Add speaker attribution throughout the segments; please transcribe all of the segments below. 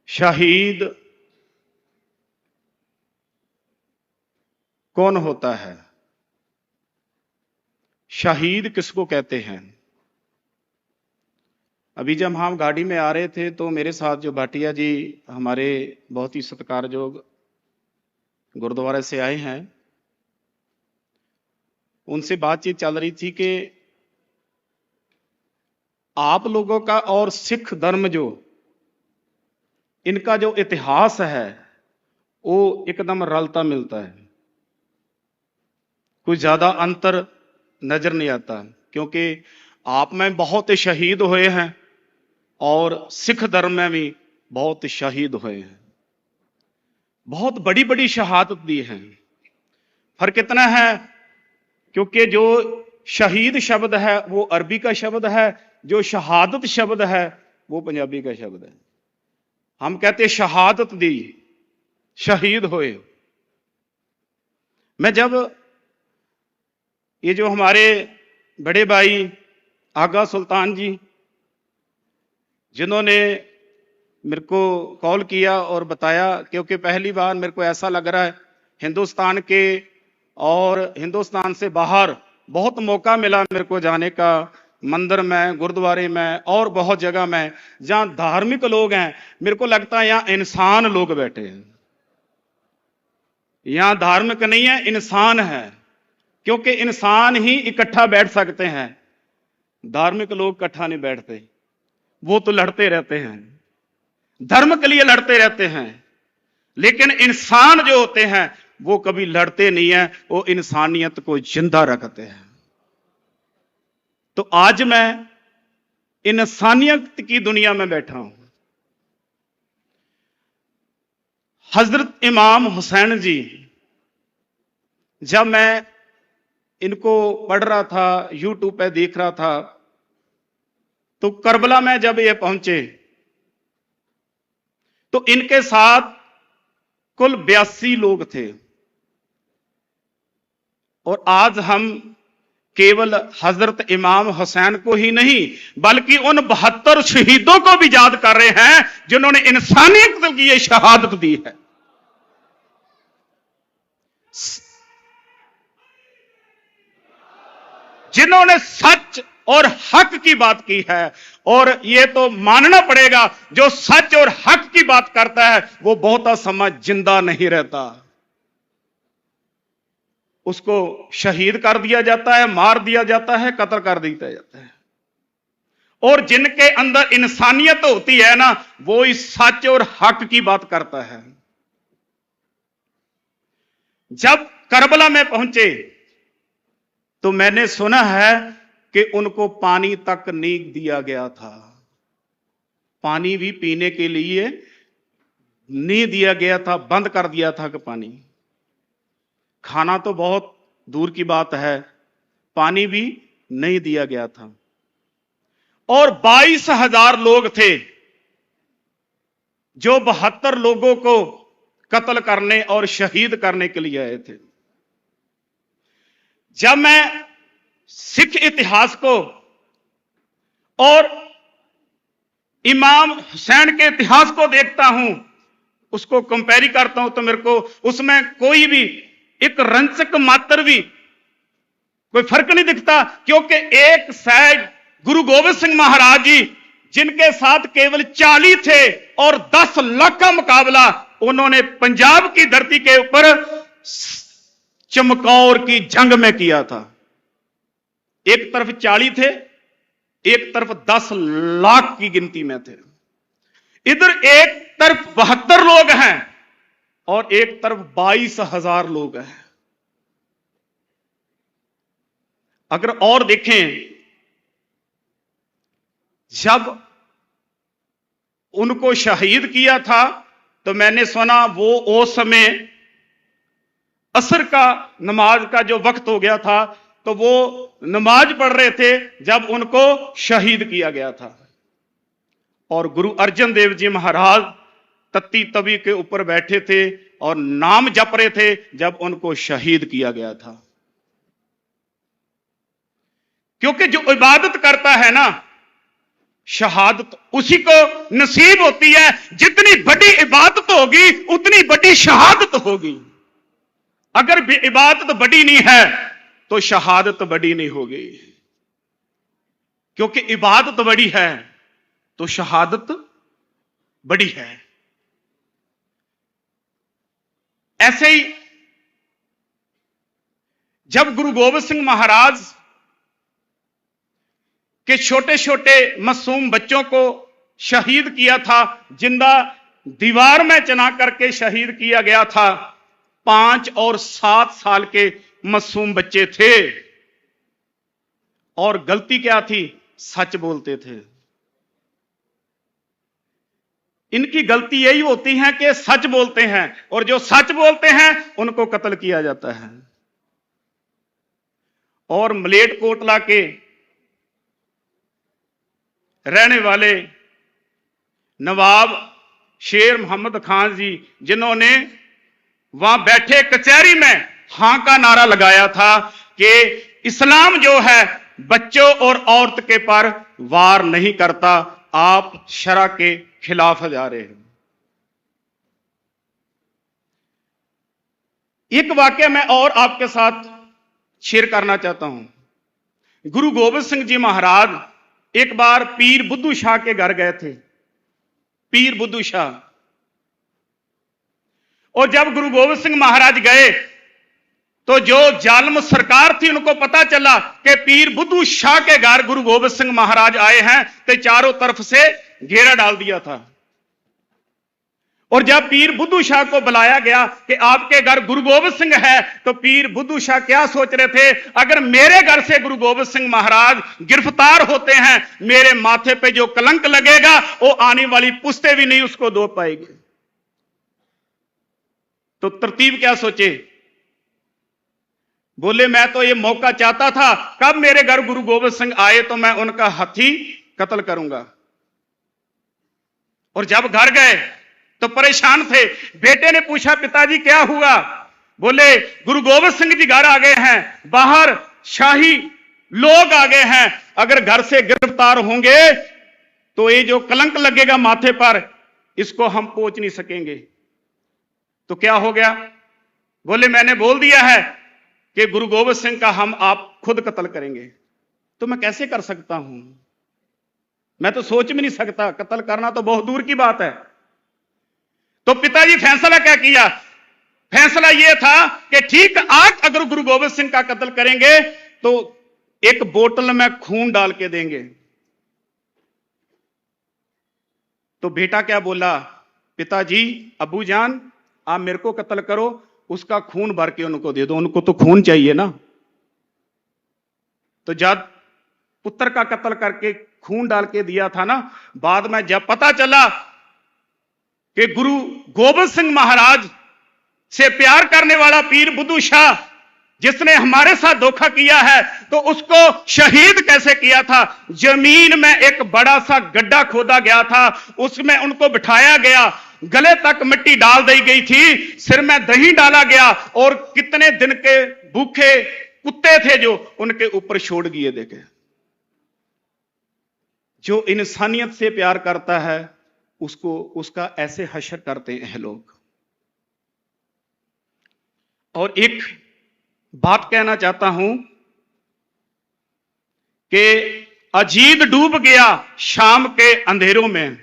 Speaker 1: शहीद कौन होता है? शहीद किसको कहते हैं? अभी जब हम गाड़ी में आ रहे थे तो मेरे साथ जो भाटिया जी हमारे बहुत ही सत्कारयोग गुरुद्वारे से आए हैं, उनसे बातचीत चल रही थी कि आप लोगों का और सिख धर्म जो इनका जो इतिहास है वो एकदम रलता मिलता है, कोई ज्यादा अंतर नजर नहीं आता, क्योंकि आप में बहुत शहीद हुए हैं और सिख धर्म में भी बहुत शहीद हुए हैं, बहुत बड़ी बड़ी शहादत दी है। फर्क इतना है क्योंकि जो शहीद शब्द है वो अरबी का शब्द है, जो शहादत शब्द है वो पंजाबी का शब्द है। हम कहते शहादत दी, शहीद हुए। मैं जब ये जो हमारे बड़े भाई आगा सुल्तान जी जिन्होंने मेरे को कॉल किया और बताया, क्योंकि पहली बार मेरे को ऐसा लग रहा है हिंदुस्तान के और हिंदुस्तान से बाहर बहुत मौका मिला मेरे को जाने का, मंदिर में, गुरुद्वारे में और बहुत जगह में जहां धार्मिक लोग हैं। मेरे को लगता है यहां इंसान लोग बैठे हैं, यहां धार्मिक नहीं है, इंसान है, क्योंकि इंसान ही इकट्ठा बैठ सकते हैं, धार्मिक लोग इकट्ठा नहीं बैठते, वो तो लड़ते रहते हैं, धर्म के लिए लड़ते रहते हैं, लेकिन इंसान जो होते हैं वो कभी लड़ते नहीं है, वो इंसानियत को जिंदा रखते हैं। तो आज मैं इंसानियत की दुनिया में बैठा हूं। हजरत इमाम हुसैन जी, जब मैं इनको पढ़ रहा था, यूट्यूब पे देख रहा था, तो करबला में जब ये पहुंचे तो इनके साथ कुल 82 लोग थे। और आज हम केवल हजरत इमाम हुसैन को ही नहीं बल्कि उन 72 शहीदों को भी याद कर रहे हैं जिन्होंने इंसानियत की ये शहादत दी है। जिन्होंने सच और हक की बात की है, और ये तो मानना पड़ेगा जो सच और हक की बात करता है वो बहुता समय जिंदा नहीं रहता, उसको शहीद कर दिया जाता है, मार दिया जाता है, कत्ल कर दिया जाता है। और जिनके अंदर इंसानियत होती है ना, वो इस सच और हक की बात करता है। जब करबला में पहुंचे तो मैंने सुना है कि उनको पानी तक नहीं दिया गया था, पानी भी पीने के लिए नहीं दिया गया था, बंद कर दिया था कि पानी, खाना तो बहुत दूर की बात है, पानी भी नहीं दिया गया था। और 22,000 लोग थे जो 72 लोगों को कत्ल करने और शहीद करने के लिए आए थे। जब मैं सिख इतिहास को और इमाम हुसैन के इतिहास को देखता हूं, उसको कंपेयर करता हूं, तो मेरे को उसमें कोई भी एक रंचक मात्र भी कोई फर्क नहीं दिखता, क्योंकि एक साइड गुरु गोविंद सिंह महाराज जी जिनके साथ केवल 40 थे और 10 लाख का मुकाबला उन्होंने पंजाब की धरती के ऊपर चमकौर की जंग में किया था। एक तरफ 40 थे, एक तरफ 10 लाख की गिनती में थे। इधर एक तरफ 72 लोग हैं और एक तरफ 22,000 लोग हैं। अगर और देखें, जब उनको शहीद किया था तो मैंने सुना वो उस समय असर का नमाज का जो वक्त हो गया था, तो वो नमाज पढ़ रहे थे जब उनको शहीद किया गया था। और गुरु अर्जन देव जी महाराज तत्ती तवी के ऊपर बैठे थे और नाम जप रहे थे जब उनको शहीद किया गया था। क्योंकि जो इबादत करता है ना, शहादत उसी को नसीब होती है। जितनी बड़ी इबादत होगी उतनी बड़ी शहादत होगी। अगर इबादत बड़ी नहीं है तो शहादत बड़ी नहीं होगी, क्योंकि इबादत बड़ी है तो शहादत बड़ी है। ऐसे ही जब गुरु गोबिंद सिंह महाराज के छोटे छोटे मासूम बच्चों को शहीद किया था, जिंदा दीवार में चना करके शहीद किया गया था, 5 और 7 साल के मासूम बच्चे थे। और गलती क्या थी? सच बोलते थे। इनकी गलती यही होती है कि सच बोलते हैं, और जो सच बोलते हैं उनको कत्ल किया जाता है। और मलेरकोटला के रहने वाले नवाब शेर मोहम्मद खान जी, जिन्होंने वहां बैठे कचहरी में हां का नारा लगाया था कि इस्लाम जो है बच्चों और औरत के पर वार नहीं करता, आप शरा के खिलाफ जा रहे हैं। एक वाक्य मैं और आपके साथ शेयर करना चाहता हूं। गुरु गोबिंद सिंह जी महाराज एक बार पीर बुद्धू शाह के घर गए थे, पीर बुद्धू शाह। और जब गुरु गोबिंद सिंह महाराज गए तो जो जालिम सरकार थी उनको पता चला कि पीर बुद्धू शाह के घर गुरु गोबिंद सिंह महाराज आए हैं, तो चारों तरफ से घेरा डाल दिया था। और जब पीर बुद्धू शाह को बुलाया गया कि आपके घर गुरु गोबिंद सिंह है, तो पीर बुद्धू शाह क्या सोच रहे थे? अगर मेरे घर से गुरु गोबिंद सिंह महाराज गिरफ्तार होते हैं, मेरे माथे पे जो कलंक लगेगा वो आने वाली पुश्तें भी नहीं उसको धो पाएगी। तो तरतीब क्या सोचे? बोले मैं तो ये मौका चाहता था, कब मेरे घर गुरु गोबिंद सिंह आए तो मैं उनका हथी कत्ल करूंगा। और जब घर गए तो परेशान थे। बेटे ने पूछा पिताजी क्या हुआ? बोले गुरु गोबिंद सिंह जी घर आ गए हैं, बाहर शाही लोग आ गए हैं, अगर घर से गिरफ्तार होंगे तो ये जो कलंक लगेगा माथे पर, इसको हम पोंछ नहीं सकेंगे। तो क्या हो गया? बोले मैंने बोल दिया है कि गुरु गोबिंद सिंह का हम आप खुद कत्ल करेंगे। तो मैं कैसे कर सकता हूं? मैं तो सोच भी नहीं सकता, कत्ल करना तो बहुत दूर की बात है। तो पिताजी फैसला क्या किया? फैसला यह था कि ठीक आज अगर गुरु गोबिंद सिंह का कत्ल करेंगे तो एक बोतल में खून डाल के देंगे। तो बेटा क्या बोला? पिताजी अबू जान आप मेरे को कत्ल करो, उसका खून भर के उनको दे दो, उनको तो खून चाहिए ना। तो जब पुत्र का कत्ल करके खून डाल के दिया था ना, बाद में जब पता चला कि गुरु गोबिंद सिंह महाराज से प्यार करने वाला पीर बुद्धू शाह जिसने हमारे साथ धोखा किया है, तो उसको शहीद कैसे किया था? जमीन में एक बड़ा सा गड्ढा खोदा गया था, उसमें उनको बिठाया गया, गले तक मिट्टी डाल दी गई थी, सिर में दही डाला गया, और कितने दिन के भूखे कुत्ते थे जो उनके ऊपर छोड़ दिए। देखे, जो इंसानियत से प्यार करता है उसको उसका ऐसे हशर करते हैं लोग। और एक बात कहना चाहता हूं कि अजीत डूब गया शाम के अंधेरों में,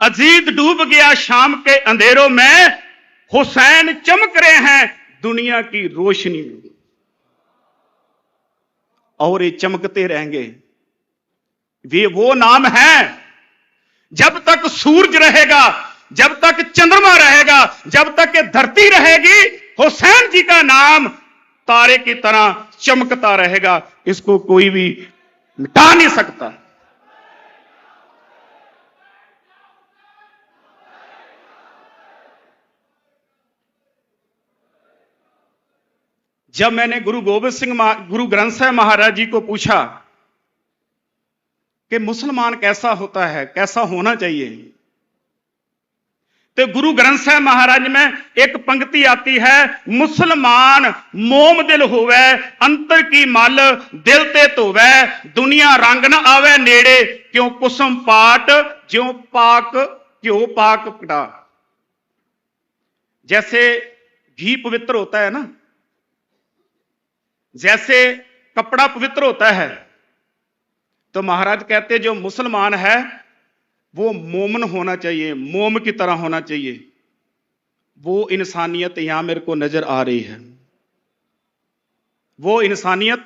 Speaker 1: अजीत डूब गया शाम के अंधेरों में, हुसैन चमक रहे हैं दुनिया की रोशनी में, और ये चमकते रहेंगे। वे वो नाम है, जब तक सूरज रहेगा, जब तक चंद्रमा रहेगा, जब तक ये धरती रहेगी, हुसैन जी का नाम तारे की तरह चमकता रहेगा। इसको कोई भी मिटा नहीं सकता। जब मैंने गुरु ग्रंथ साहिब महाराज जी को पूछा कि मुसलमान कैसा होता है, कैसा होना चाहिए, तो गुरु ग्रंथ साहब महाराज में एक पंक्ति आती है, मुसलमान मोम दिल होवे, अंतर की मल दिल ते धोवे, दुनिया रंग न आवे नेड़े, क्यों कुसुम पाट ज्यों पाक क्यों पाक पटा। जैसे घी पवित्र होता है ना, जैसे कपड़ा पवित्र होता है, तो महाराज कहते जो मुसलमान है वो मोमन होना चाहिए, मोम की तरह होना चाहिए। वो इंसानियत यहां मेरे को नजर आ रही है, वो इंसानियत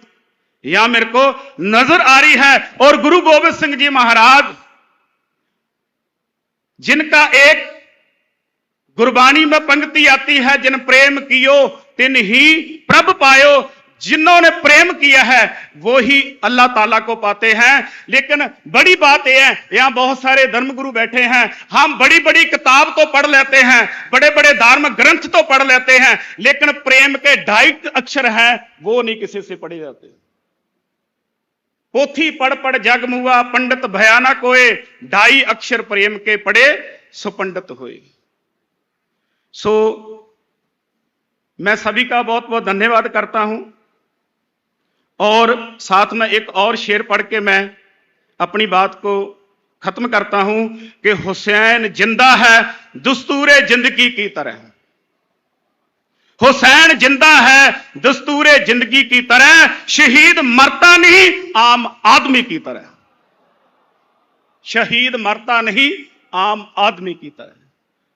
Speaker 1: यहां मेरे को नजर आ रही है। और गुरु गोबिंद सिंह जी महाराज, जिनका एक गुरबाणी में पंक्ति आती है, जिन प्रेम कियो तिन ही प्रभ पायो, जिन्होंने प्रेम किया है वो ही अल्लाह ताला को पाते हैं। लेकिन बड़ी बात यह है, यहां बहुत सारे धर्मगुरु बैठे हैं, हम बड़ी बड़ी किताब तो पढ़ लेते हैं, बड़े बड़े धार्मिक ग्रंथ तो पढ़ लेते हैं, लेकिन प्रेम के 2.5 अक्षर हैं वो नहीं किसी से पढ़े जाते। पोथी पढ़ पढ़ जग मुआ, पंडित भयाना कोए, 2.5 अक्षर प्रेम के पढ़े सो पंडित होए। सो मैं सभी का बहुत बहुत धन्यवाद करता हूं, और साथ में एक और शेर पढ़ के मैं अपनी बात को खत्म करता हूं कि हुसैन जिंदा है दस्तूरे जिंदगी की तरह, हुसैन जिंदा है दस्तूरे जिंदगी की तरह, शहीद मरता नहीं आम आदमी की तरह, शहीद मरता नहीं आम आदमी की तरह।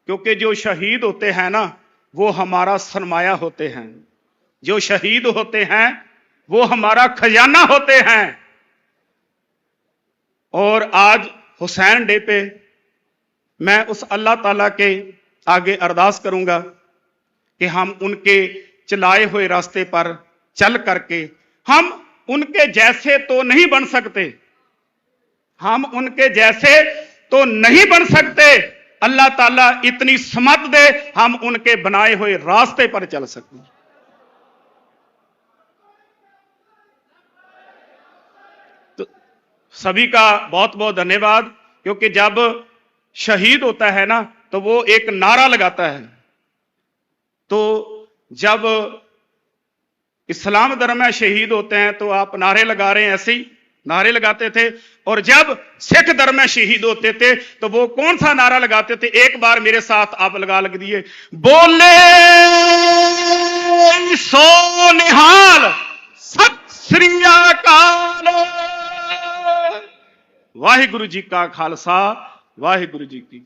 Speaker 1: क्योंकि जो शहीद होते हैं ना वो हमारा सरमाया होते हैं, जो शहीद होते हैं वो हमारा खजाना होते हैं। और आज हुसैन डे पे मैं उस अल्लाह ताला के आगे अरदास करूंगा कि हम उनके चलाए हुए रास्ते पर चल करके, हम उनके जैसे तो नहीं बन सकते, हम उनके जैसे तो नहीं बन सकते, अल्लाह ताला इतनी समत दे हम उनके बनाए हुए रास्ते पर चल सकें। तो सभी का बहुत बहुत धन्यवाद। क्योंकि जब शहीद होता है ना तो वो एक नारा लगाता है, तो जब इस्लाम धर्म में शहीद होते हैं तो आप नारे लगा रहे हैं, ऐसे ही नारे लगाते थे। और जब सिख धर्म में शहीद होते थे तो वो कौन सा नारा लगाते थे, एक बार मेरे साथ आप लग दिए, बोले सो निहाल सत श्री अकाल। वाहिगुरु जी का खालसा, वाहिगुरु जी की